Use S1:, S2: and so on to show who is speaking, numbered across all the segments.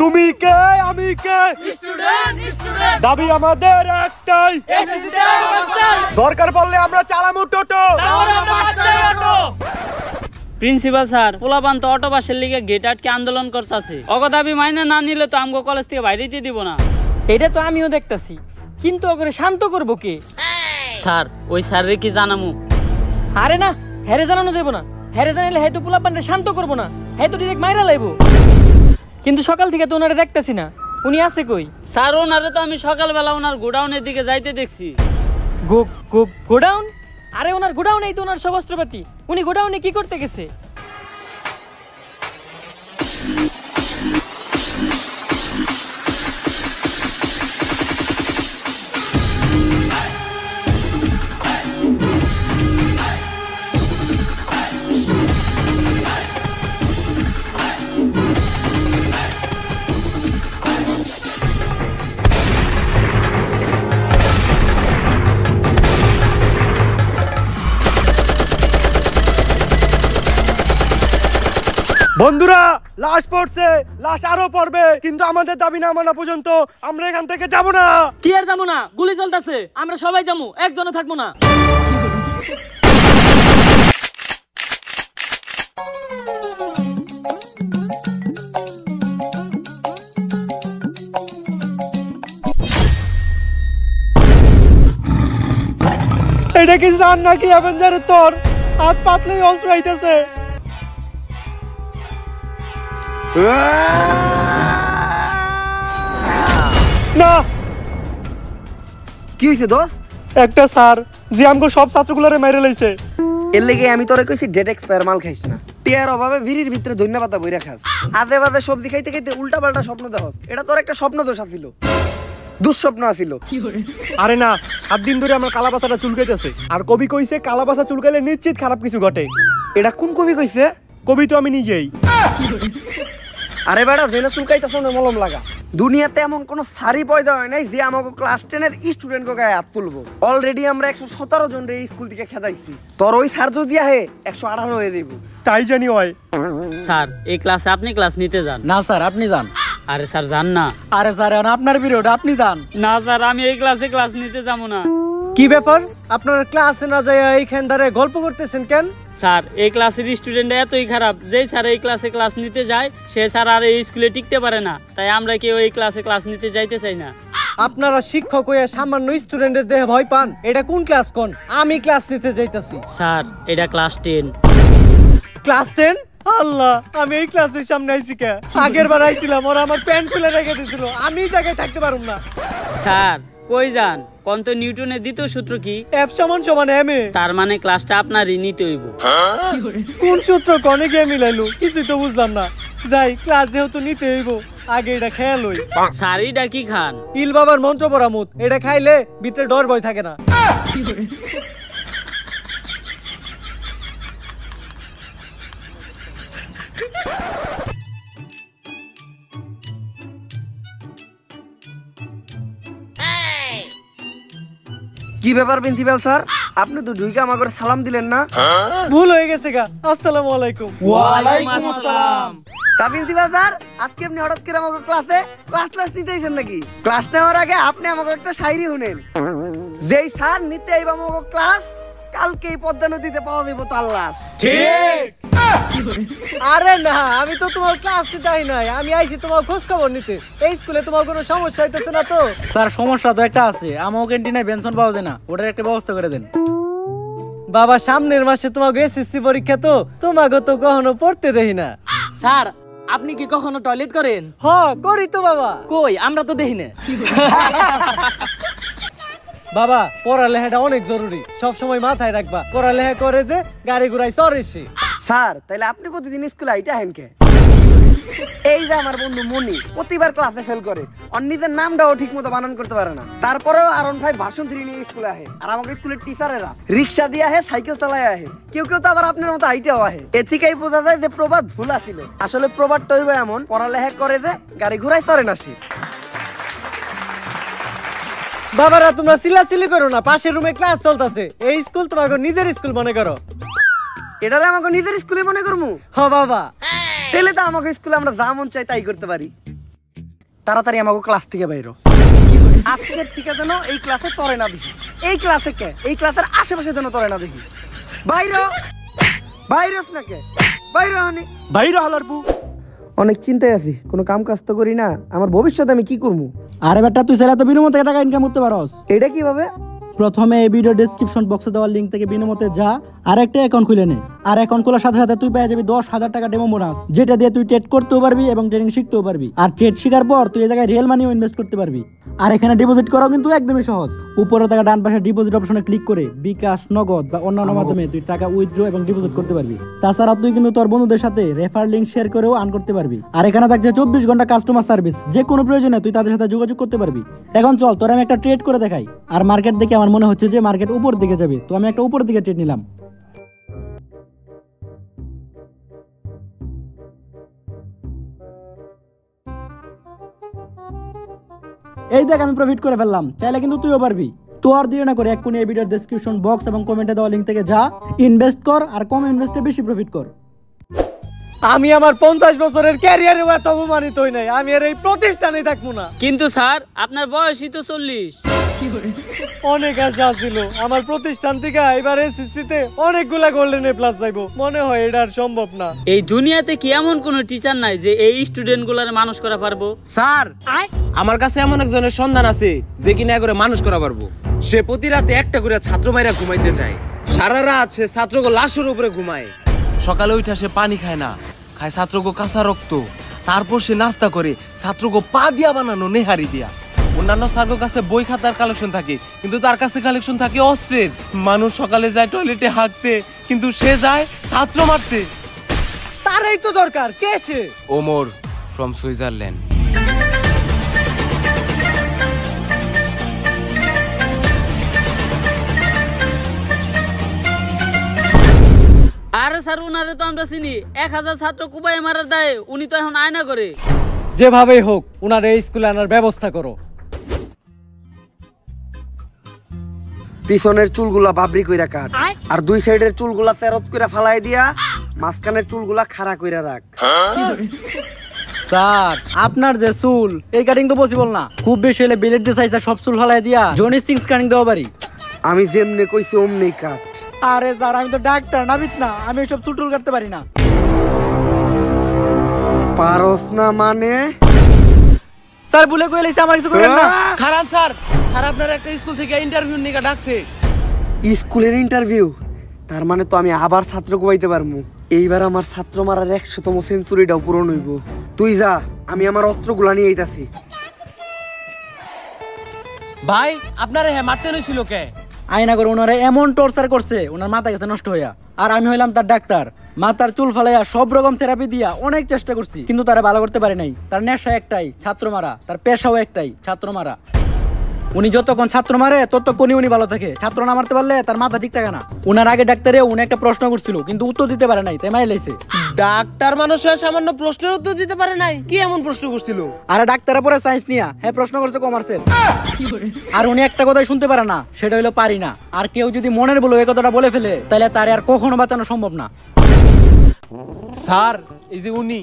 S1: তুমি কে আমি কে
S2: student student
S1: দাবি আমাদের একটাই
S2: এসএসসি তে মাস্টার
S1: দরকার পড়লে আমরা চালামু টোটো
S2: তাহলে আমরা মাস্টার অটো
S3: প্রিন্সিপাল স্যার পোলাপান তো অটো বাসের লিগে গেট আটকে আন্দোলন করতেছে অগো দাবি মাইনে না নিলে তো আমগো কলেজ থেকে বাইরেতে দিব না।
S4: এটা তো আমিও দেখতাছি, কিন্তু ওকে শান্ত করবো কে?
S3: স্যার ওই স্যারের কি জানামু?
S4: আরে না, হেরে জানানো যাবো না। হেরে জানাইলে হয়তো পোলাপানরে শান্ত করবো না, হয়তো ডিরেক্ট মাইরা লাইবো। কিন্তু সকাল থেকে তো ওনারে দেখতাছি না, উনি আছে কই?
S3: স্যার ওনারে তো আমি সকালবেলা ওনার গোডাউনের দিকে যাইতে দেখছি।
S4: গোডাউন? আরে ওনার গোডাউনেই তো ওনার সব অস্ত্রপাতি। উনি গোডাউনে কি করতে গেছে?
S1: বন্ধুরা লাশ পড়ছে, লাশ আরো পড়বে, কিন্তু আমাদের দাবি না মানা পর্যন্ত আমরা এখান থেকে যাব না।
S4: কি আর যাবো না? গুলি চলতেছে, আমরা সবাই যাবো, একজনও থাকবো না।
S1: এটা কি জান নাকি অ্যাভেঞ্জারের তোর হাত পাতলেই অস্ত্র আইতেছে। না
S5: কি হইছে দোস্ত?
S1: একটা স্যার যে আমগো সব ছাত্রগুলোরে মেরে লইছে।
S5: এর লেগে আমি তোরে কইছি ডেট এক্সপায়ার মাল খাইস না। টিয়ার অভাবে ভিড়ির ভিতরে ধন্যবাদ বইরা খাস। আদে বাদে সবজি খাইতে খাইতে উল্টা পাল্টা স্বপ্ন দেখস। এটা তোর একটা স্বপ্ন দোষ আছিল, দুঃস্বপ্ন আছিল।
S1: আরে না, 7 দিন ধরে আমার কালাবাসাটা চুলকাইতেছে, আর কবি কইছে কালাবাসা চুলকাইলে নিশ্চিত খারাপ কিছু ঘটে।
S5: এটা কোন কবি কইছে?
S1: কবি তো আমি নিজেই।
S5: আরে বেটা জেনে চুলকাইতেছ না মলম লাগা। দুনিয়াতে এমন কোন সারি পয়দা হয় নাই যে আমাকে ক্লাস 10 এর স্টুডেন্টকে গায়ে হাত তুলবো। অলরেডি আমরা 117 জন রে স্কুল থেকে খেদাইছি। তোর ওই স্যার যদি আহে 118 হয়ে দেব।
S1: তাই জানি হয়।
S3: স্যার এই ক্লাসে আপনি ক্লাস নিতে যান।
S6: না স্যার আপনি যান।
S3: আরে স্যার যান না।
S6: আরে স্যার আপনার পিরিয়ড, আপনি যান।
S3: না স্যার আমি এই ক্লাসে ক্লাস নিতে যাবো না।
S6: কি ব্যাপার, আপনার ক্লাসে না যায় এইখান ধরে গল্প করতেছেন কেন?
S3: স্যার এই ক্লাসের স্টুডেন্ট এতই খারাপ, যেই স্যার এই ক্লাসে ক্লাস নিতে যায় সে স্যার আর এই স্কুলে টিকতে পারে না, তাই আমরা কেউ এই ক্লাসে ক্লাস নিতে যাইতে চাই না।
S6: আপনারা শিক্ষক হয়ে সামান্য স্টুডেন্টের দেহে ভয় পান? এটা কোন ক্লাস কোন? আমি ক্লাস নিতে যাইতাছি।
S3: স্যার এটা ক্লাস 10।
S6: ক্লাস 10? আল্লাহ, আমি এই ক্লাসের সামনে আইছি কে? আগের বার আইছিলাম, ওরা আমার প্যান্ট খুলে রেখে দিয়েছিল, আমি এই জায়গায় থাকতে পারুম না।
S3: স্যার কই যান? কোন তো নিউটনের দ্বিতীয় সূত্র কি?
S6: F = m এ।
S3: তার মানে ক্লাসটা আপনারই নিতে হইব।
S6: কোন সূত্র কোনে গিয়ে মিলাইলো কিছুই তো বুঝলাম না। যাই, ক্লাস যেহেতু নিতে হইব আগে এটা খেয়াল হই।
S3: স্যার এটা কি খান?
S6: ইল বাবার মন্ত্র পরামুত, এটা খাইলে ভিতরে ডর ভয় থাকে না।
S5: কি ব্যাপার প্রিন্সিপাল স্যার, আপনি তো ঢুইকা আমাকে সালাম দিলেন না?
S6: ভুল হয়ে গেছে গা। আসসালামু আলাইকুম।
S3: ওয়ালাইকুম আসসালাম।
S5: তা প্রিন্সিপাল স্যার, আজকে আপনি হঠাৎ করে আমাকে ক্লাস নিতে আইছেন নাকি? ক্লাস নেওয়ার আগে আপনি আমাকে একটা শায়রি শুনেন। যেই স্যার নিতে আইবা আমাকে ক্লাস, কালকে এই পদ্মা নদীতে পাওয়া যাবে তার লাশ।
S1: ঠিক।
S6: আরে না, আমি তো তোমার ক্লাস নিতে আই নাই, আমি আইছি তোমার খোঁজ খবর নিতে। এই স্কুলে তোমার কোনো সমস্যা হইতেছে না তো?
S7: স্যার সমস্যা তো একটা আছে, আমার ক্যান্টিনে বেনশন পাওয়া যায় না, ওটার একটা ব্যবস্থা করে দেন।
S6: বাবা সামনের মাসে তোমাকে এসএসসি পরীক্ষা, তো তোমাকে তো কখনো পড়তে দেই না।
S4: স্যার আপনি কি কখনো টয়লেট করেন?
S6: হ করি তো বাবা।
S4: কই, আমরা তো দেখি না।
S6: বাবা পড়ালেখাটা অনেক জরুরি, সব সময় মাথায় রাখবা। পড়ালেখা করে যে গাড়ি ঘুরাই চড়ে সে।
S5: স্যার তাইলে আপনি প্রতিদিন স্কুলে আইটা হেন কে? এই যে আমার বন্ধু মনি প্রতিবার ক্লাসে ফেল করে, অন্যদের নামটাও ঠিক মতো বানান করতে পারে না, তারপরেও আরন ভাই ভাষণ ধরে নিয়ে স্কুলে আহে। আর আমাকে স্কুলের টিচারেরা রিক্সা দিয়ে আহে, সাইকেল চালায় আহে, কেউ কেউ তো আবার আপনার মতো আইটাও আহে। এ থেকেই বোঝা যায় যে প্রবাদ ভুল ছিল। আসলে প্রবাদটা হইবে এমন, পড়ালেখা করে যে গাড়ি ঘুরাই চড়ে না সে।
S6: বাবারা তোমরা চিল্লাচিল্লি করো না, পাশের রুমে ক্লাস চলতেছে। এই স্কুল তোমাকে নিজের স্কুল মনে করো।
S5: এটারে আমাকে নিজের স্কুলে মনে করবো?
S6: হ বাবা।
S5: তাহলে তো আমাকে স্কুলে আমরা যা মন চাই তাই করতে পারি। তাড়াতাড়ি আমাকে ক্লাস থেকে বাইরো। আজকের থেকে যেন এই ক্লাসে তরে না দেখি। এই ক্লাসে কে, এই ক্লাসের আশেপাশে যেন তরে না দেখি। বাইরো, বাইরোস না কে, বাইরো হানি,
S1: বাইরে হালার পু।
S5: অনেক চিন্তায় আছি, কোনো কাম কাজ তো করি না, আমার ভবিষ্যতে আমি কি করবো?
S7: আরে বেটা তুই ছেলে তো বিনামূল্যে থেকে টাকা ইনকাম করতে পারস।
S5: এটা কিভাবে?
S7: প্রথমে এই ভিডিও ডেসক্রিপশন বক্সে দেওয়া লিংক থেকে বিনামূল্যে যা আর একটা অ্যাকাউন্ট খুলে নে। আর অ্যাকাউন্ট খোলার সাথে সাথে তুই পেয়ে যাবি 10,000 টাকা ডেমো বোনাস, যেটা দিয়ে তুই ট্রেড করতেও পারবি এবং ট্রেডিং শিখতেও পারবি। আর ট্রেড শেখার পর তুই এই জায়গায় রিয়েল মানিও ইনভেস্ট করতে পারবি। আর এখানে ডিপোজিট করাও কিন্তু একদমই সহজ। উপরে থাকা ডান পাশে ডিপোজিট অপশনে ক্লিক করে বিকাশ, নগদ বা অন্যান্য মাধ্যমে তুই টাকা উইথড্র এবং ডিপোজিট করতে পারবি। তাছাড়া তুই কিন্তু তোর বন্ধুদের সাথে রেফার লিংক শেয়ার করেও আর্ন করতে পারবি। আর এখানে থাকছে 24 ঘন্টা কাস্টমার সার্ভিস, যে কোনো প্রয়োজনে তুই তাদের সাথে যোগাযোগ করতে পারবি। এখন চল তোর আমি একটা ট্রেড করে দেখাই। আর মার্কেট দেখে আমার মনে হচ্ছে যে মার্কেট উপর দিকে যাবে, তো আমি একটা উপর দিকে ট্রেড নিলাম। এই দেখ আমি প্রফিট করে ফেললাম, চাইলে কিন্তু তুইও পারবি। তো আর দেরি না করে এক্ষুনি এই ভিডিওর ডেসক্রিপশন বক্স এবং কমেন্টে দেওয়া লিংক থেকে যা, ইনভেস্ট কর আর কম ইনভেস্টে বেশি প্রফিট কর।
S1: আমি আমার 50 বছরের ক্যারিয়ারেও এত অপমানিত হই নাই, আমি আর এই প্রতিষ্ঠানে থাকবো না।
S3: কিন্তু স্যার আপনার বয়সই তো 40।
S1: অনেক আশা ছিল আমার প্রতিষ্ঠান থেকে এবার এসএসসিতে অনেকগুলা গোল্ডেন এ প্লাস চাইবো, মনে হয় এটা আর সম্ভব না।
S3: এই দুনিয়াতে কি এমন কোনো টিচার নাই যে এই স্টুডেন্টগুলোর মানুষ করা পারবো?
S8: স্যার আমার কাছে এমন একজনের সন্ধান আছে যে কিনা করে মানুষ করা পারবো। সে প্রতি রাতে একটা করে ছাত্র মাইরা ঘুমাইতে যায়, সারা রাত সে ছাত্রকে লাশের উপরে ঘুমায়, সকালে উঠে সে পানি খায় না, খায় ছাত্রকে কাঁচা রক্ত, তারপর সে নাস্তা করে ছাত্রকে পা দিয়া বানানো নেহারি দিয়া। অন্যান্য স্যারের কাছে বই খাতার কালেকশন থাকে, কিন্তু তার কাছে কালেকশন থাকে অস্ত্রের। মানুষ সকালে যায় টয়লেটে হাঁকতে, কিন্তু সে যায় ছাত্র মারতে।
S1: তারই তো দরকার। কে সে?
S8: Omar from Switzerland.
S3: আরে স্যার উনারে তো আমরা চিনি, 1000 ছাত্র কুবাই মারার দায়ে উনি তো এখন আয়না করে।
S1: যেভাবেই হোক উনার এই স্কুলে আনার ব্যবস্থা করো।
S5: পিছনের চুলগুলা বাবরি কইরা কাট, আর দুই সাইডের চুলগুলা তেরত কইরা ফালাই দিয়া মাঝখানের চুলগুলা খাড়া কইরা রাখ।
S7: স্যার আপনার যে চুল, এই কাটিং তো পসিবল না। খুব বেশি হলে বেলেট দিয়ে সাইজটা সব চুল ফালাই দিয়া জনি সিংস কাটিং দেওয়া পারি।
S5: আমি যেমনে কইছি অমনি কাট।
S7: আরে স্যার আমি তো ডাক্তার নাবিত না, আমি এসব চুল টুল কাটতে পারি না।
S5: পারস না মানে?
S7: স্যার ভুলে কই লাইছে, আমার কিছু করেন না।
S8: খারান স্যার, স্যার আপনার একটা স্কুল থেকে ইন্টারভিউ নিয়ে ডাকছে।
S5: স্কুলের ইন্টারভিউ? তার মানে তো আমি আবার ছাত্র কোবাইতে পারমু। এইবার আমার ছাত্র মারার 100তম সেঞ্চুরিটাও পূরণ হইব। তুই যা, আমি আমার অস্ত্রগুলা নিয়ে আইতাছি।
S8: ভাই আপনারে হ্যাঁ মারতে নইছিল কে?
S7: আয়না করে ওনারা এমন টর্চার করছে, ওনার মাথা গেছে নষ্ট হইয়া। আর আমি হইলাম তার ডাক্তার, মাথার চুল ফালাইয়া সব রকম থেরাপি দিয়া অনেক চেষ্টা করছি, কিন্তু তারা ভালো করতে পারে নাই। তার নেশা একটাই, ছাত্র মারা। তার পেশাও একটাই, ছাত্র মারা। উনি যতক্ষণ ছাত্র মারে ততক্ষণই উনি ভালো থাকে। ছাত্র না মারতে পারলে তার মাথা ঠিক থাকে না। উনার আগে ডাক্তারে উনি একটা প্রশ্ন করছিল, কিন্তু উত্তর দিতে পারে নাই, তাই মারি লাইছে।
S8: ডাক্তার মানুষ হয়ে সামান্য প্রশ্নের উত্তর দিতে পারে নাই? কি এমন প্রশ্ন করছিল?
S7: আরে ডাক্তারের পরে সায়েন্স নিয়া, হ্যাঁ প্রশ্ন করছে কমার্সের। আর উনি একটা কথাই শুনতে পারে না, সেটা হইলো পারি না। আর কেউ যদি মনের বলে এই কথাটা বলে ফেলে, তাহলে তারে আর কখনো বাঁচানো সম্ভব না।
S8: স্যার এই যে উনি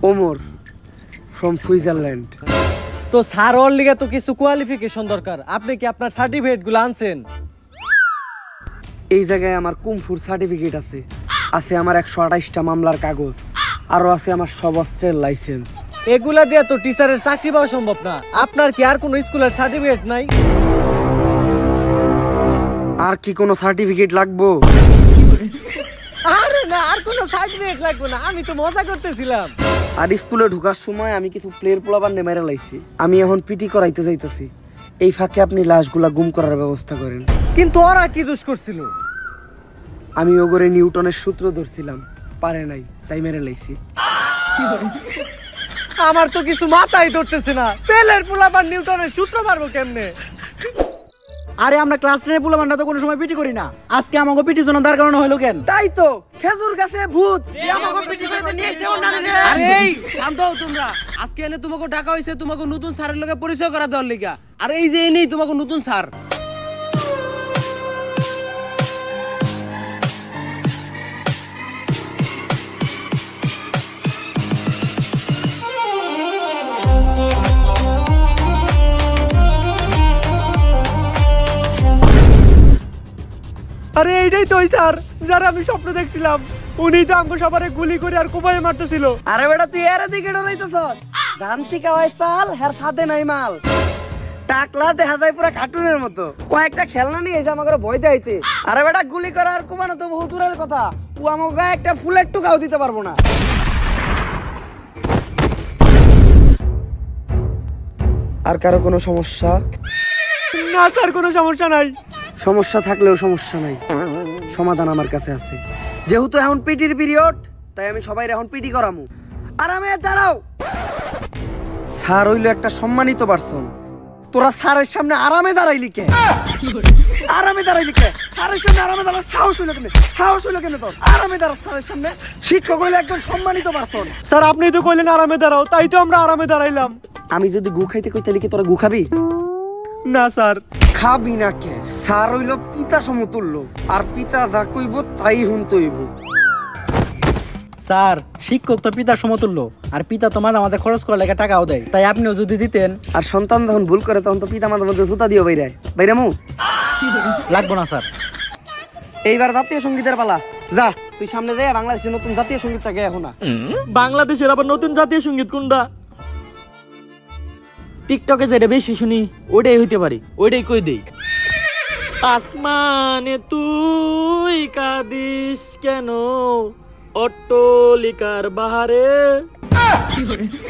S5: ওমর ফ্রম সুইজারল্যান্ড।
S1: তো স্যার ওর লিগে তো কিছু কোয়ালিফিকেশন দরকার, আপনি কি আপনার সার্টিফিকেট গুলো আনছেন?
S5: এই জায়গায় আমার কুমফুর সার্টিফিকেট আছে, আছে আমার 128টা মামলার কাগজ, আরো আছে আমার সব অস্ত্রের লাইসেন্স।
S1: এগুলা দিয়ে তো টিচারের চাকরি পাওয়া সম্ভব না। আপনার কি আর কোনো স্কুলের সার্টিফিকেট নাই?
S5: আর কি কোনো সার্টিফিকেট লাগবো?
S1: আরে না, আর কোনো সার্টিফিকেট লাগবে না, আমি তো মজা করতেছিলাম।
S5: আর স্কুলে ঢোকার সময় আমি কিছু প্লেয়ার পোলাবার নেমেরা লাইছি, আমি এখন পিটি করাইতে যাইতেছি। এই ফাঁকে আপনি লাশগুলা গুম করার ব্যবস্থা করেন।
S1: কিন্তু ওরা কি দোষ করছিল?
S5: আমি ওগরে নিউটনের সূত্র ধরছিলাম, পারে নাই, তাই মেরে লাইছি।
S1: আমার তো কিছু মাথায় ধরতেছে না, পেলের পোলাবার নিউটনের সূত্র মারবো কেমনে?
S7: আরে আমরা ক্লাস 10 এর পোলাপানরা তো কোনো সময় পিটি করি না, আজকে আমাকে পিটির জন্য দাঁড় করানো হলো কেন?
S5: তাই তো, খেজুর গাছে ভূত।
S8: আরে এই শান্ত হও তোমরা। আজকে এনে তোমাকে ডাকা হইছে তোমাকে নতুন স্যারের লগে পরিচয় করা দেওয়ার লিগা। আর এই যে এনেই তোমাকে নতুন স্যার।
S6: আরে এইটাই তো ওই স্যার যারা আমি স্বপ্ন দেখছিলাম, উনি তো আমাকে সবারে গুলি করে আর কোপায় মারতেছিল।
S5: আরে বেটা তুই এর দিকে ডরাইতেছস? জানতি কাওয়াই সাল হের সাথে নাই মাল। টাকলা দেখা যায় পুরা কার্টুনের মতো। কয়েকটা খেলনা নিয়ে এসে আমাকে ভয় দেখাইতে। আরে বেটা গুলি করা আর কোপানো তো বহু দূরের কথা। ও আমাকে গায়ে একটা ফুলের টুকাও দিতে পারবো না। আর কারো কোনো সমস্যা?
S6: না স্যার, কোনো সমস্যা নাই।
S5: সমস্যা থাকলেও সমস্যা নাই, সমাধান আমার কাছে আছে। যেহেতু এখন পিটির পিরিয়ড, তাই আমি সবাই এখন পিটি করামু। আরামে দাঁড়াও। স্যার হইলো একটা সম্মানিত পারসন, তোরা স্যারের সামনে আরামে দাঁড়াইলি কে? আরামে দাঁড়াইলি কে? স্যারের সামনে আরামে দাঁড়ার সাহস হইলো কেন? সাহস হইলো কেন তোর? আরামে দাঁড়া স্যারের সামনে। শিক্ষক হইলো একজন সম্মানিত পারসন।
S6: স্যার আপনি তো কইলেন আরামে দাঁড়াও, তাই তো আমরা আরামে দাঁড়াইলাম।
S5: আমি যদি গু খাইতে কই তাহলে কি তোরা গু খাবি?
S6: না স্যার।
S5: খাবি না কে? স্যার হইলো পিতা সমতুল্য, আর পিতা যা কইব তাই হুনতে হইব।
S7: স্যার শিক্ষক তো পিতার সমতুল্য, আর পিতা তো মাঝে মাঝে খরচ করার লেগে টাকাও দেয়, তাই আপনিও যদি দিতেন।
S5: আর সন্তান যখন ভুল করে তখন তো পিতা মাঝে মধ্যে জুতা দিও বাইরে বাইরে মু
S7: লাগবো না স্যার।
S5: এইবার জাতীয় সঙ্গীতের পালা। যা তুই সামনে যাই, বাংলাদেশের নতুন জাতীয় সঙ্গীত থাকে এখন।
S4: বাংলাদেশের আবার নতুন জাতীয় সঙ্গীত কোনটা? টিকটকে যেটা বেশি শুনি ওইটাই হইতে পারে, ওইটাই কই দেই। আসমানে তুই কাঁদিস কেন, অট্টলিকার বাহারে।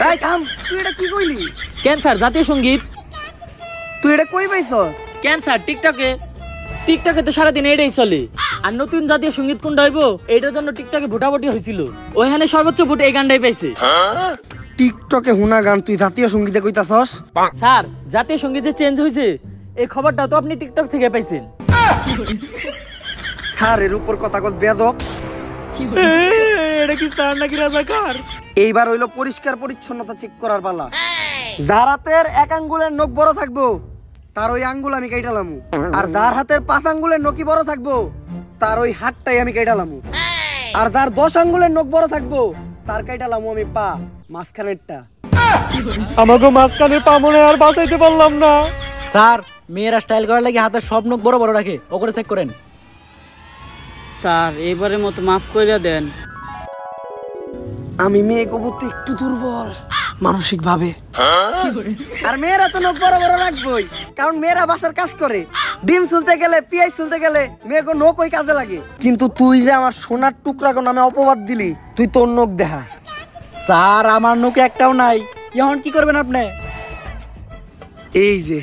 S5: এই থাম, তুই এটা কি কইলি?
S4: ক্যান্সার জাতীয় সঙ্গীত।
S5: তুই এটা কই পাইছস?
S4: ক্যান্সার টিকটকে। টিকটকে তো সারাদিন এটাই চলে। আর নতুন জাতীয় সঙ্গীত কোনটা হইব এটার জন্য টিকটকে ভোটাভুটি হয়েছিল, ওইখানে সর্বোচ্চ ভোট এই গানটাই পাইছে।
S5: টিকটকে হুনা গান তুই জাতীয় সঙ্গীতে কইতাছস?
S4: স্যার জাতীয় সঙ্গীত যে চেঞ্জ হয়েছে এই খবরটা তো আপনি টিকটক থেকে পাইছেন।
S5: স্যারের উপর কথা কস বেয়াদব।
S6: এটা কি স্যার নাকি রাজাকার?
S5: এইবার হইলো পরিষ্কার পরিচ্ছন্নতা চেক করার পালা। যার হাতের এক আঙ্গুলের নখ বড় থাকবো তার ওই আঙ্গুল আমি কাইটালামু, আর যার হাতের 5 আঙ্গুলের নখই বড় থাকবো তার ওই হাতটাই আমি কাইটালামু, আর যার 10 আঙ্গুলের নখ বড় থাকবো তার কাইটালামু আমি পা মাঝখানেরটা।
S6: আমাকে মাঝখানের পা মনে আর বাঁচাইতে পারলাম না।
S7: স্যার মেয়েরা স্টাইল করার লাগে হাতের সব নখ বড় বড় রাখে, ও করে চেক করেন।
S3: স্যার এবারের মতো মাফ করে দেন।
S5: আমি মেয়ে কবুতে একটু দুর্বল মানসিক ভাবে। আর মেয়েরা তো নখ বড় বড় রাখবই, কারণ মেয়েরা বাসার কাজ করে। ডিম চুলতে গেলে, পেঁয়াজ চুলতে গেলে মেয়েকে নখ ওই কাজে লাগে। কিন্তু তুই যে আমার সোনার টুকরা নামে অপবাদ দিলি, তুই তোর নখ দেখা।
S7: স্যার আমার নখ একটাও নাই, এখন কি করবেন আপনি?
S5: এই যে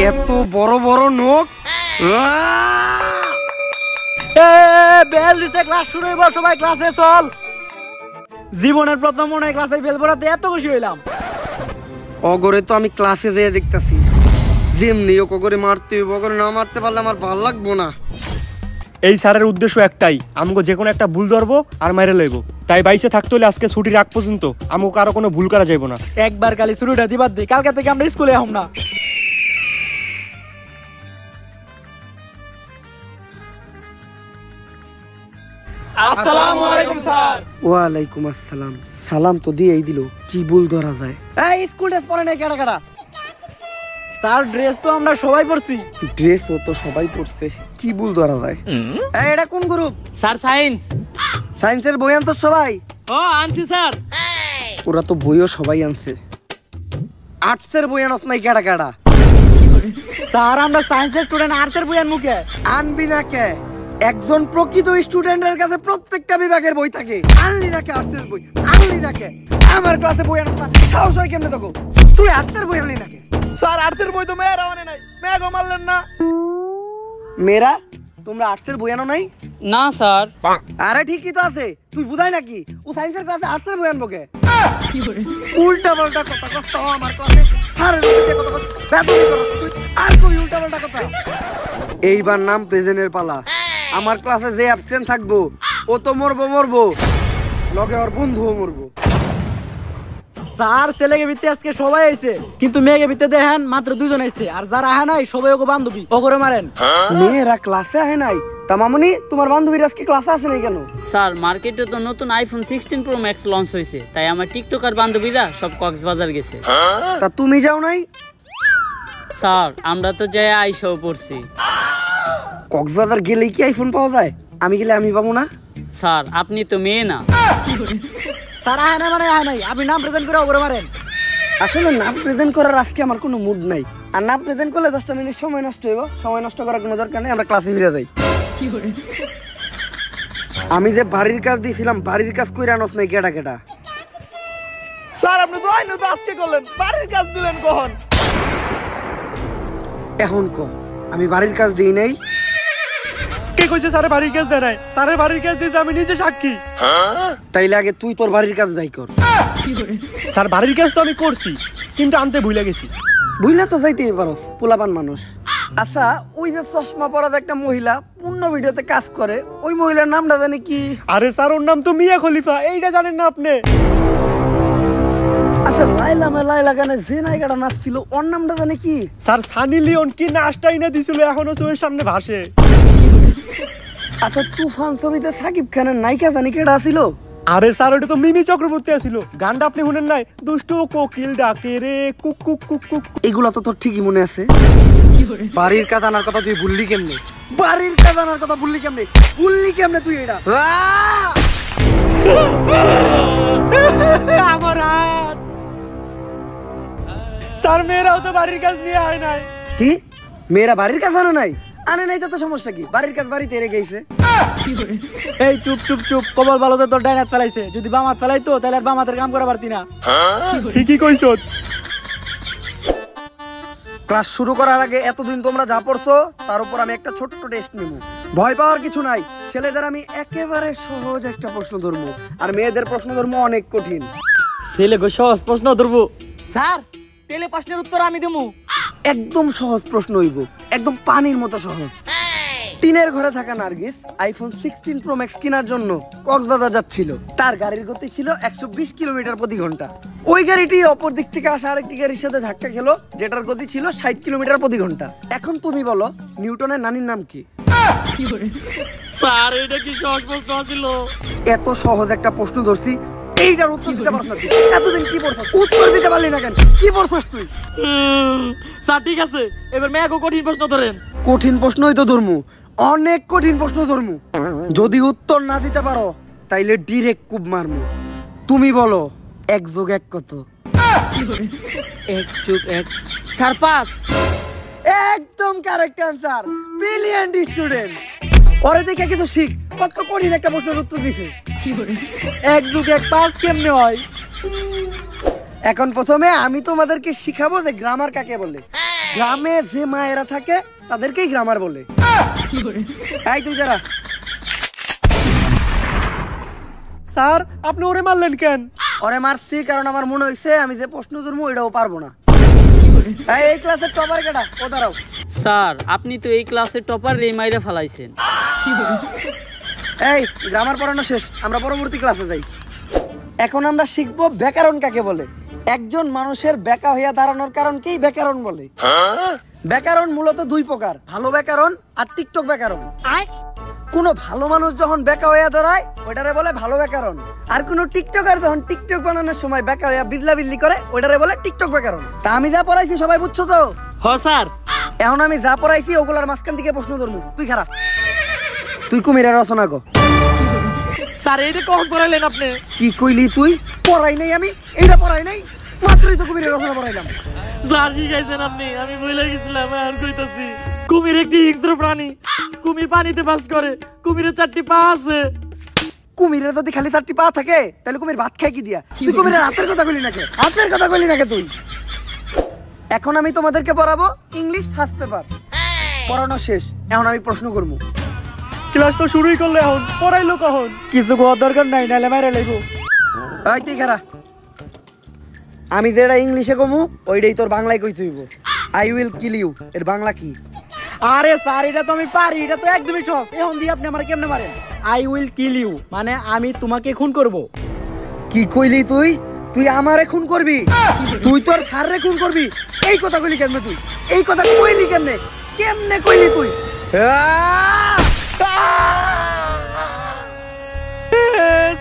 S5: এত বড় বড় নখ।
S7: বেল দিছে, ক্লাস শুরু হইব, সবাই ক্লাসে চল। জীবনের প্রথম মনে হয় ক্লাসে বেল পড়াতে এত খুশি হইলাম।
S5: অগরে তো আমি ক্লাসে যেয়ে দেখতেছি, যেমনি ও কগরে মারতে হইব, অগরে না মারতে পারলে আমার ভালো লাগবো না।
S6: এই স্যারের উদ্দেশ্য একটাই, আমাকে যে কোনো একটা ভুল ধরবো আর মাইরে লইব। তাই বাইসে থাকতে হলে আজকে ছুটির আগ পর্যন্ত আমাকে কারো কোনো ভুল করা যাইব না।
S7: একবার কালি শুরুটা দিবার দিই, কালকে থেকে আমরা স্কুলে আহম না।
S6: আসসালামু আলাইকুম স্যার।
S5: ওয়ালাইকুম আসসালাম। সালাম তো দিয়েই দিল, কি ভুল ধরা যায়? এই স্কুল ড্রেস পরে নাই কেডা কেডা?
S7: স্যার ড্রেস তো আমরা সবাই পরছি।
S5: ড্রেসও তো সবাই পরছে, কি ভুল ধরা যায়? এই এটা কোন গ্রুপ?
S4: Sir science.
S5: সায়েন্সের বই আনতো সবাই?
S4: ও আনছি স্যার।
S5: ওরা তো বইও সবাই আনছে। আর্টসের বই আনস নাই কেডা কেডা?
S7: স্যার আমরা সায়েন্সের স্টুডেন্ট, আর্টসের বই আনমু কে?
S5: আনবি না কে? একজন প্রকৃত স্টুডেন্টের কাছে প্রত্যেকটা বিভাগের বই থাকে। আনলি না কে আর্টসের বই? আনলি না কে? আমার ক্লাসে বই আনস না, সাহস হয় কেমনে তোকে? তুই আর্টসের বই আনলি না কে?
S7: স্যার আর্টসের বই তো মেয়েরা আনে নাই, মেয়ে গো মারলেন না।
S5: মেয়েরা তোমরা আর্টসের বই আনো নাই?
S3: না স্যার।
S5: আরে ঠিকই তো আছে, তুই বুঝাই নাকি ও সায়েন্সের ক্লাসে আর্টসের বই আনবো কে? উল্টা পাল্টা কথা কষ্ট আমার ক্লাসে। আরে রুবিতে কথা কষ্ট বেদবি করছ তুই, আর কই উল্টা পাল্টা কথা। এইবার নাম প্রেজেন্টের পালা। আমার ক্লাসে যে অ্যাবসেন্ট থাকবো ও তো মরবো, লগে ওর বন্ধুও মরবো।
S7: স্যার ছেলেকে ভিতরে আজকে সবাই আইছে, কিন্তু মেয়েকে ভিতরে দেখেন মাত্র 2 জন আইছে, আর যারা আহে নাই সবাই ওকে বান্ধবী, ও করে মারেন।
S5: মেয়েরা ক্লাসে আহে নাই? তা মামুনি তোমার বান্ধবীরা আজকে ক্লাসে আসে নাই কেন?
S3: স্যার মার্কেটে তো নতুন আইফোন 16 প্রো ম্যাক্স লঞ্চ হয়েছে, তাই আমার টিকটকার বান্ধবীরা সব কক্সবাজার গেছে।
S5: তা তুমি যাও নাই?
S3: স্যার আমরা তো যাই আইসাও পড়ছি।
S5: কক্সবাজার গেলেই কি আইফোন পাওয়া যায়? আমি গেলে আমি পাবো না?
S3: স্যার আপনি তো মেয়ে না।
S7: স্যার আয় না মানে আয় নাই, আপনি নাম প্রেজেন্ট করে ওপরে মারেন।
S5: আসলে নাম প্রেজেন্ট করার আজকে আমার কোনো মুড নাই। আর নাম প্রেজেন্ট করলে 10 মিনিট সময় নষ্ট হইব। সময় নষ্ট করার কোনো দরকার নেই, আমরা ক্লাসে ফিরে যাই। আমি যে বাড়ির কাজ দিয়েছিলাম, বাড়ির কাজ কইরা আনস নাই কেডা কেডা?
S6: স্যার আপনি তো আইনো তো আজকে করলেন, বাড়ির কাজ দিলেন কখন?
S5: এখন ক, আমি বাড়ির কাজ দিই নাই?
S6: কে কইছে স্যারে বাড়ির কাজ দেয় নাই? স্যারের বাড়ির কাজ দিয়েছে আমি নিজে সাক্ষী।
S5: তাইলে আগে তুই তোর বাড়ির কাজ দায়ী কর।
S6: স্যার বাড়ির কাজ তো আমি করছি, কিন্তু আনতে ভুলে গেছি।
S5: বুঝলা তো যাইতেই পারস, পোলাপান মানুষ। আচ্ছা, ওই যে চশমা পরা একটা মহিলা পূর্ণ ভিডিওতে কাজ করে, ওই মহিলার নামটা জানি কি?
S6: আরে স্যার ওর নাম তো মিয়া খলিফা, এইটা জানেন না আপনি?
S5: আচ্ছা, লাইলা গানে যে নায়িকাটা নাচছিল ওর নামটা জানি কি?
S6: স্যার সানি লিওন কি নাচটাই না দিছিল, এখনো চোখের সামনে ভাসে।
S5: আচ্ছা, তুফান ছবিতে সাকিব খানের নায়িকা জানি কেডা ছিল?
S6: আরে স্যার ওটা তো মিমি চক্রবর্তী আছিল। গানটা আপনি শুনেন নাই? দুষ্টু কোকিল ডাকে রে কুক কুক কুক কুক।
S5: এগুলো তো তোর ঠিকই মনে আছে। বাড়ির কাজ আনার কথা তুই ভুললি কেমনে? বাড়ির কাজ আনার কথা ভুললি কেমনে? ভুললি কেমনে তুই এটা?
S6: আমার হাত। স্যার মেয়েরাও তো বাড়ির কাজ নিয়ে আয় নাই।
S5: কি মেয়েরা বাড়ির কাজ আনে নাই? আনে নাই তো সমস্যা কি? বাড়ির কাজ বাড়িতে রেখে গেছে।
S7: এই চুপ চুপ চুপ, কবল ভালোতে তোর ডাইন হাত ফেলাইছে। যদি বাম হাত ফেলাইতো তাহলে আর বাম হাতের কাম করা পারতি না।
S6: ঠিকই কইছো।
S5: ক্লাস শুরু করার আগে এতদিন তোমরা যা পড়ছো তার উপর আমি একটা ছোট্ট টেস্ট নিব। ভয় পাওয়ার কিছু নাই। ছেলেদের আমি একেবারে সহজ একটা প্রশ্ন ধরবো, আর মেয়েদের প্রশ্ন ধরবো অনেক কঠিন।
S4: ছেলে গো সহজ প্রশ্ন ধরবো। স্যার তেলে প্রশ্নের উত্তর আমি দেবো।
S5: একদম সহজ প্রশ্ন হইব, একদম পানির মতো সহজ। টিনের ঘরে থাকা নার্গিস আইফোন 16 প্রো ম্যাক্স কেনার জন্য কক্সবাজার যাচ্ছিল। তার গাড়ির গতি ছিল 120 কিলোমিটার প্রতি ঘন্টা। ওই গাড়িটি অপর দিক থেকে আসা আরেকটি গাড়ির সাথে ধাক্কা খেলো, যেটার গতি ছিল 60 কিলোমিটার প্রতি ঘন্টা। এখন তুমি বলো নিউটনের নানির নাম কি?
S4: স্যার এটা কি সহজ প্রশ্ন ছিল?
S5: এত সহজ একটা প্রশ্ন ধরছি, এইটার উত্তর দিতে পারছ না তুই। এতদিন কি পড়ছস? উত্তর দিতে পারলি না কেন? কি পড়ছস তুই?
S4: স্যার ঠিক আছে, এবার মেয়াগো কঠিন প্রশ্ন ধরেন।
S5: কঠিন প্রশ্নই তো ধরমু, অনেক কঠিন প্রশ্ন ধরমু। যদি উত্তর না দিতে পারো তাইলে ডিরেক্ট কুব মারমু। তুমি বলো 1 + 1 কত?
S3: 1 + 1 স্যার 5।
S5: একদম কারেক্ট অ্যানসার। Brilliant student. ওরে দেখে কিছু শিখ, কত কঠিন একটা প্রশ্নের উত্তর দিছে।
S7: 1 + 1 5 কেমনে হয়?
S5: এখন প্রথমে আমি তোমাদেরকে শিখাবো যে গ্রামার কাকে বলে। গ্রামে যে মায়েরা থাকে তাদেরকেই গ্রামার বলে। এই তুই যারা।
S6: স্যার আপনি ওরে মারলেন কেন?
S5: ওরে মারছি কারণ আমার মনে হইছে আমি যে প্রশ্ন ধরবো এটাও পারবো না। এই ক্লাসের টপার কেডা? ও দাঁড়াও।
S3: স্যার আপনি তো এই ক্লাসের টপার রে মাইরা ফেলাইছেন।
S5: এই গ্রামার পড়ানো শেষ, আমরা পরবর্তী ক্লাসে যাই। এখন আমরা শিখবো ব্যাকরণ কাকে বলে। একজন মানুষের বেকা হইয়া দাঁড়ানোর কারণকেই ব্যাকরণ বলে। ব্যাকরণ মূলত 2 প্রকার, ভালো ব্যাকরণ আর টিকটক ব্যাকরণ। কোন ভালো মানুষ যখন বেকা হইয়া দাঁড়ায় ওইটারে বলে ভালো ব্যাকরণ, আর কোন টিকটকার যখন টিকটক বানানোর সময় বেকা হইয়া বিদলা বিদলি করে ওইটারে বলে টিকটক ব্যাকরণ। তা আমি যা পড়াইছি সবাই বুঝছো তো?
S4: হ্যাঁ স্যার।
S5: এখন আমি যা পড়াইছি ওগুলার মাঝখান থেকে প্রশ্ন ধরবো। তুই খারাপ, তুই কুমিরের রচনা কর।
S4: স্যার এইটা কখন পড়াইলেন আপনি?
S5: কি কইলি তুই? পড়াই নাই আমি, এইটা পড়াই নাই, মাত্রই তো কুমিরের রচনা পড়াইলাম।
S4: স্যার শিখাইছেন আপনি, আমি ভুলে গেছিলাম। আর কইতাছি কুমির একটি হিংস্র প্রাণী। কুমির পানিতে বাস করে। কুমিরের 4টি পা আছে।
S5: কুমিরের যদি খালি 4টি পা থাকে তাহলে কুমির ভাত খায় কি দিয়া? তুই কুমিরের হাতের কথা কইলি নাকি? হাতের কথা কইলি নাকি তুই? এখন আমি তোমাদেরকে পড়াবো ইংলিশ ফার্স্ট পেপার। পড়ানো শেষ, এখন আমি প্রশ্ন করবো।
S6: ক্লাস তো শুরুই করলে, এখন পড়াইলো কখন?
S7: কিছু কোয়ার দরকার নাই, নাইলে মাইরা লাইবো।
S5: এই তুই খারা, আমি যেটা ইংলিশে কমু ওইটাই তোর বাংলায় কইতে হইব। আই উইল কিল ইউ এর বাংলা কি?
S7: আরে স্যার এটা তো আমি পারি, এটা তো একদমই সহজ। এখন দিয়ে আপনি আমারে কেমনে মারেন? আই উইল কিল ইউ মানে আমি তোমাকে খুন করব।
S5: কি কইলি তুই? তুই আমারে খুন করবি? তুই তোর স্যাররে খুন করবি? এই কথা কইলি কেমনে তুই? এই কথা কইলি কেমনে? কেমনে কইলি তুই?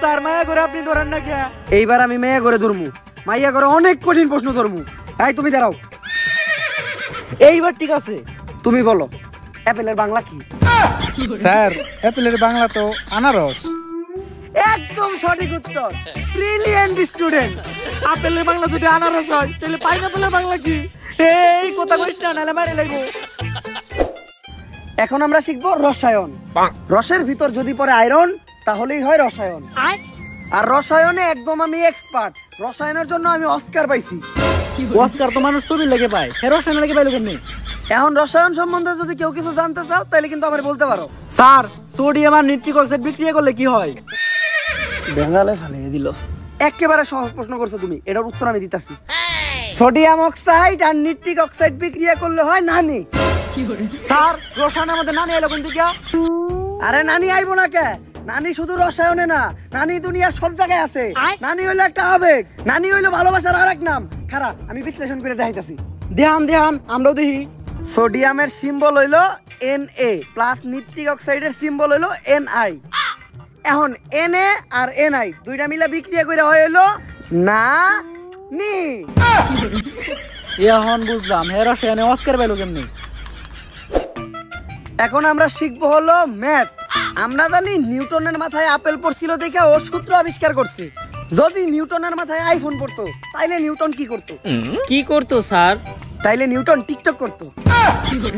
S7: স্যার মায়া করে আপনি ধরেন না কে?
S5: এইবার আমি মেয়া করে ধরমু, মাইয়া করে অনেক কঠিন প্রশ্ন ধরমু। এই তুমি দাঁড়াও।
S7: এইবার ঠিক আছে।
S5: তুমি বলো অ্যাপেলের বাংলা কি?
S6: স্যার অ্যাপেলের বাংলা তো আনারস।
S5: একদম সঠিক উত্তর, ব্রিলিয়েন্ট স্টুডেন্ট।
S4: আপেলের বাংলা যদি আনারস হয় তাহলে পাইনাপেলের বাংলা কি?
S6: এই কথা কইছ না, নালে মারি লাইবো।
S5: এখন আমরা শিখবো রসায়ন। রসের ভিতর যদি পড়ে আয়রন তাহলেই হয় রসায়ন। আর রসায়নে একদম আমি এক্সপার্ট। রসায়নের জন্য আমি অস্কার পাইছি।
S7: অস্কার তো মানুষ ছবির লেগে পায়, হে রসায়ন লেগে পাইলো কেমনি?
S5: এখন রসায়ন সম্বন্ধে যদি কেউ কিছু জানতে চাও তাহলে কিন্তু আমার বলতে পারো।
S7: স্যার সোডিয়াম আর নিট্রিক অক্সাইড বিক্রিয়া করলে কি হয়?
S5: বেঙ্গালে ফালিয়ে দিল। একেবারে সহজ প্রশ্ন করছো তুমি, এটার উত্তর আমি দিতাছি। সোডিয়াম অক্সাইড আর নিট্রিক অক্সাইড বিক্রিয়া করলে হয় নানি।
S7: স্যার রসায়ন আমাদের নানি এলো কোন দিকে?
S5: আরে নানি আইবো না কে? নানি শুধু রসায়নে না, নানি দুনিয়ার সব জায়গায় আছে। নানি হইলো একটা আবেগ, নানি হইলো ভালোবাসার আরেক নাম। খারাপ, আমি বিশ্লেষণ করে দেখাইতাছি।
S7: ধ্যান আমরাও দেখি।
S5: সোডিয়ামের সিম্বল হইলো Na প্লাস নিট্রিক অক্সাইডের সিম্বল হইলো Ni। এখন Na আর Ni দুইটা মিলে বিক্রিয়া করে হইলো না নি।
S7: এখন বুঝলাম হে রসায়নে অস্কার পাইলো কেমনি।
S5: এখন আমরা শিখবো হলো ম্যাথ। আমরা জানি নিউটনের মাথায় আপেল পড়ছিল দেখে ও সূত্র আবিষ্কার করছে। যদি নিউটনের মাথায় আইফোন পড়তো তাইলে নিউটন কি করতো?
S3: কি করতো স্যার?
S5: তাইলে নিউটন টিকটক করতো,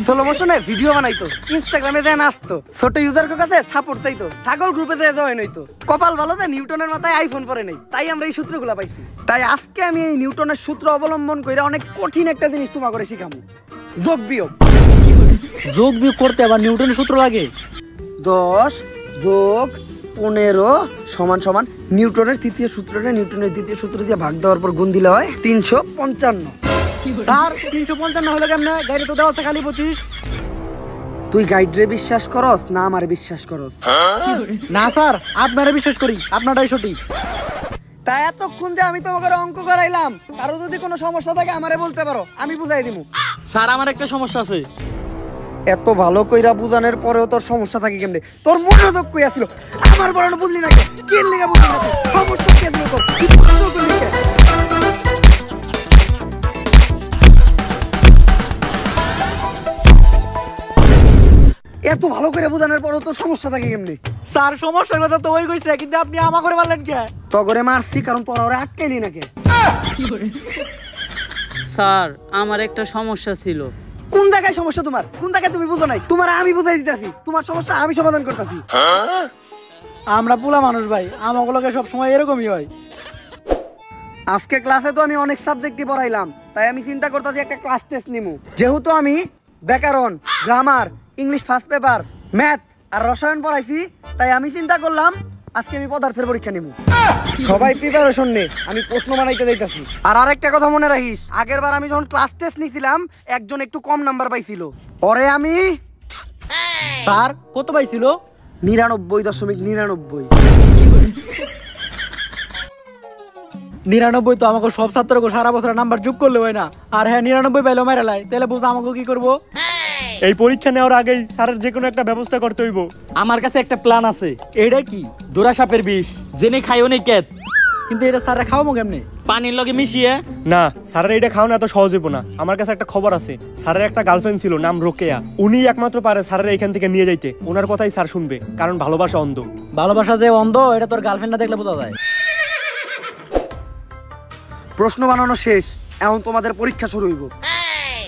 S5: স্লো মোশনে ভিডিও বানাইতো, ইনস্টাগ্রামে দেন আসতো, ছোট ইউজারের কাছে সাপোর্ট চাইতো, ছাগল গ্রুপে দেয়া জয়েন হইতো। কপাল ভালো যে নিউটনের মাথায় আইফোন পড়ে নাই, তাই আমরা এই সূত্রগুলো পাইছি। তাই আজকে আমি এই নিউটনের সূত্র অবলম্বন করে অনেক কঠিন একটা জিনিস তোমাকে করে শিখামু, যোগ বিয়োগ।
S7: যোগ বিয়োগ করতে আবার নিউটনের সূত্র লাগে?
S5: 10 যোগ 15 সমান সমান নিউটনের তৃতীয় সূত্রটা নিউটনের দ্বিতীয় সূত্র দিয়ে ভাগ দেওয়ার পর গুণ দিলে হয় 355।
S7: স্যার 355 হলো কেমনে? গাড়ি তো দেওয়া আছে খালি 25।
S5: তুই গাইডরে বিশ্বাস করস না আমারে বিশ্বাস করস?
S7: না স্যার আপনারা বিশ্বাস করি, আপনারাই সঠিক।
S5: তাই এতক্ষণ যে আমি তোমাকে অঙ্ক করাইলাম, কারো যদি কোনো সমস্যা থাকে আমারে বলতে পারো, আমি বুঝাই দিমু।
S4: স্যার আমার একটা সমস্যা আছে।
S5: এত ভালো কইরা বুঝানোর পরেও তোর সমস্যা থাকে কেমনে? তোর মনোযোগ কই আছিল? আমার বড় বুঝলি না কে? কি লাগা বুঝলি না তুই? সমস্যা কি আছিল তোর? তুই মনোযোগ কইলি কে? এত ভালো করে বুঝানোর পরেও তোর সমস্যা থাকে কেমনে?
S7: স্যার সমস্যার কথা তো ওই কইছে, কিন্তু আপনি আমা করে বললেন কে?
S5: তগরে মারছি কারণ তোরা ওরে আটকাইলি না কে?
S3: স্যার আমার একটা সমস্যা ছিল।
S5: কোন জায়গায় সমস্যা তোমার? কোন জায়গায় তুমি বুঝো নাই? তোমার আমি বুঝাই দিতেছি, তোমার সমস্যা আমি সমাধান করতেছি।
S7: আমরা পোলা মানুষ ভাই, আমাগুলোকে সব সময় এরকমই হয়।
S5: আজকে ক্লাসে তো আমি অনেক সাবজেক্টই পড়াইলাম, তাই আমি চিন্তা করতেছি একটা ক্লাস টেস্ট নিমু। যেহেতু আমি ব্যাকরণ, grammar, English first paper, math আর রসায়ন পড়াইছি, তাই আমি চিন্তা করলাম আজকে আমি পদার্থের পরীক্ষা নিমু। সবাই প্রিপারেশন নে, আমি প্রশ্ন বানাইতে যাইতাছি। আর আরেকটা কথা মনে রাখিস, আগের বার আমি যখন ক্লাস টেস্ট নিছিলাম একজন একটু কম নাম্বার পাইছিল, ওরে আমি
S7: স্যার কত পাইছিল?
S5: 99.99।
S7: 99 তো আমাকে সব ছাত্রকে সারা বছর নাম্বার যোগ করলে হয় না। আর হ্যাঁ 99 পাইলো মেরে লাই, তাহলে বুঝ আমাকে কি করবো?
S6: এই পরীক্ষা নেওয়ার আগেই স্যারের যে কোনো একটা ব্যবস্থা করতে হইব।
S4: আমার কাছে একটা প্ল্যান আছে।
S7: এটা কি?
S4: জোড়া সাপের বিষ, জেনে খাইও নেই কেত।
S7: কিন্তু এটা স্যারে খাওয়াবো কেমনে?
S4: পানির লগে মিশিয়ে।
S6: না, স্যারের এটা খাওয়ানো এত সহজ হইব না। আমার কাছে একটা খবর আছে, স্যারের একটা গার্লফ্রেন্ড ছিল, নাম রোকেয়া। উনি একমাত্র পারে স্যারের এখান থেকে নিয়ে যাইতে। ওনার কথাই স্যার শুনবে, কারণ ভালোবাসা অন্ধ।
S7: ভালোবাসা যে অন্ধ এটা তোর গার্লফ্রেন্ড না দেখলে বোঝা যায়।
S5: প্রশ্ন বানানো শেষ, এখন তোমাদের পরীক্ষা শুরু হইব।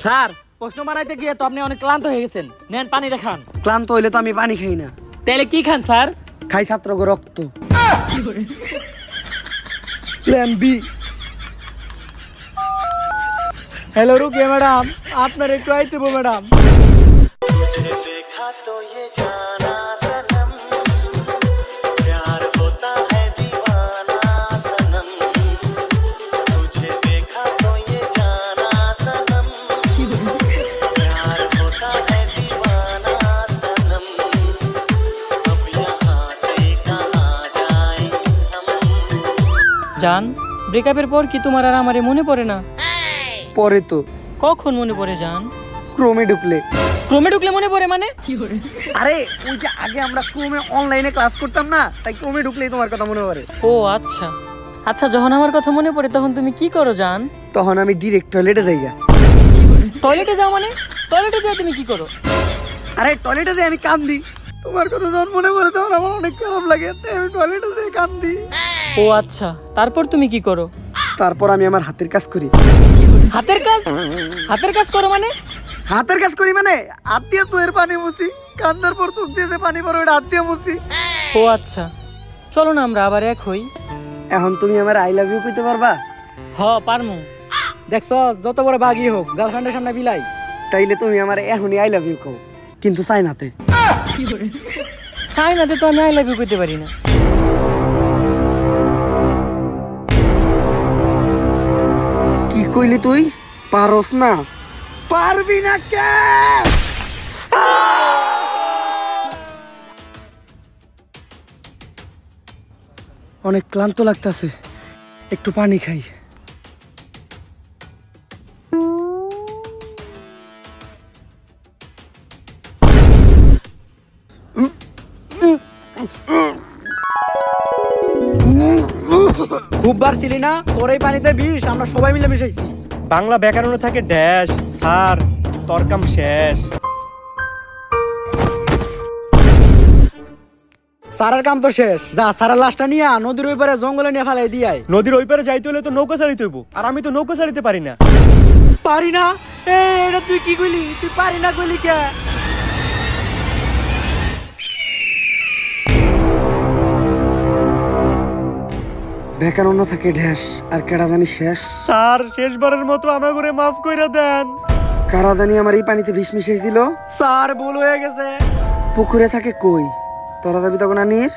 S4: স্যার প্রশ্ন বানাইতে গিয়ে তো আপনি অনেক ক্লান্ত হয়ে গেছেন, নেন পানি দেখান।
S5: ক্লান্ত হইলে তো আমি পানি খাই না।
S4: তাহলে কি খান স্যার?
S5: খাই ছাত্রকে রক্ত। Plan B.
S7: Hello Rukiya madam, আপনার একটু আইতে ম্যাডাম।
S4: জান, ব্রেকআপের পর কি তোমার আর আমারে মনে পড়ে না?
S5: পরে তো।
S4: কখন মনে পড়ে জান?
S5: ক্রোমে ঢুকলে।
S4: ক্রমে ঢুকলে মনে পড়ে মানে?
S5: আরে ওই যে আগে আমরা ক্রোমে অনলাইনে ক্লাস করতাম না, তাই ক্রোমে ঢুকলেই তোমার কথা মনে পড়ে।
S4: ও আচ্ছা আচ্ছা, যখন আমার কথা মনে পড়ে তখন তুমি কি করো জান?
S5: তখন আমি ডিরেক্ট টয়লেটে যাই।
S4: টয়লেটে যাও মানে? টয়লেটে যাও তুমি কি করো?
S5: আরে টয়লেটে দিয়ে আমি কান্দি, তোমার কথা যখন মনে পড়ে তখন আমার অনেক খারাপ লাগে, তাই আমি টয়লেটে দিয়ে কান্দি।
S4: ও আচ্ছা, তারপর তুমি কি করো?
S5: তারপর আমি আমার হাতের কাজ করি।
S4: হাতের কাজ? হাতের কাজ করো মানে?
S5: হাতের কাজ করি মানে হাত দিয়ে চোখের পানি মুছি, কান্দার পর চোখ দিয়ে পানি পড়ে ওটা হাত দিয়ে মুছি।
S4: ও আচ্ছা, চলো না আমরা আবার এক হই।
S5: এখন তুমি আমার আই লাভ ইউ কইতে পারবা?
S4: হ পারমু।
S7: দেখছ, যত বড় বাগই হোক গার্লফ্রেন্ডের সামনে বিলাই।
S5: তাইলে তুমি আমার এখনই আই লাভ ইউ কও, কিন্তু চাইনাতে।
S4: চাইনাতে তো আমি আই লাভ ইউ করতে পারি না।
S5: কি কইলি তুই? পারস না? পারবি না কে? অনেক ক্লান্ত লাগতাছে, একটু পানি খাই।
S7: খুব বার ছিলি না, তোর এই পানিতে বিষ, আমরা সবাই মিলে মিশাইছি।
S6: বাংলা ব্যাকরণে থাকে ড্যাশ, স্যার তোর কাম শেষ।
S7: সারার কাম তো শেষ, যা সারার লাশটা নিয়ে নদীর ওই পারে জঙ্গলে নিয়ে ফেলাই দিয়াই।
S6: নদীর ওই পারে যাইতে হলে তো নৌকা চালিতে হইব, আর আমি তো নৌকা চালিতে পারি না।
S7: পারি না? এটা তুই কি কইলি? তুই পারি না কইলি কে?
S5: ব্যাকরণ থাকে ঢ্যাস, আর কেডা জানি শেষ।
S6: স্যার শেষবারের মতো আমার করে মাফ কইরা দেন।
S5: কারা জানি আমার এই পানিতে বিষ মিশিয়ে দিল।
S7: স্যার ভুল হয়ে গেছে।
S5: পুকুরে থাকে কই, তোরা যাবি তখন আনির।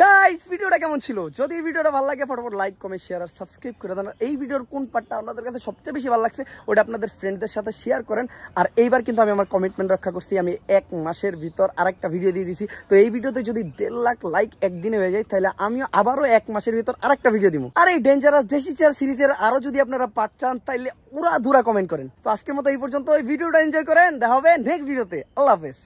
S5: গাইস, ভিডিওটা কেমন ছিল? যদি ভিডিওটা ভালো লাগে ফটাফট লাইক, কমেন্ট, শেয়ার আর সাবস্ক্রাইব করে দেন। এই ভিডিওর কোন পার্টটা আপনাদের কাছে সবচেয়ে বেশি ভালো লাগছে ওটা আপনাদের ফ্রেন্ডদের সাথে শেয়ার করেন। আর এইবার কিন্তু আমি আমার কমিটমেন্ট রক্ষা করছি, আমি 1 মাসের ভিতর আরেকটা ভিডিও দিয়ে দিছি। তো এই ভিডিওতে যদি 1.5 লাখ লাইক একদিনে হয়ে যায়, তাহলে আমিও আবারও 1 মাসের ভিতর আরেকটা ভিডিও দিব। আর এই ডেঞ্জারাস জেসি চেয়ার সিরিজের আরো যদি আপনারা পার্ট চান, তাইলে পুরা ধুরা কমেন্ট করেন। তো আজকের মতো এই পর্যন্ত, এই ভিডিওটা এনজয় করেন, দেখা হবে নেক্সট ভিডিওতে। আল্লাহ হাফেজ।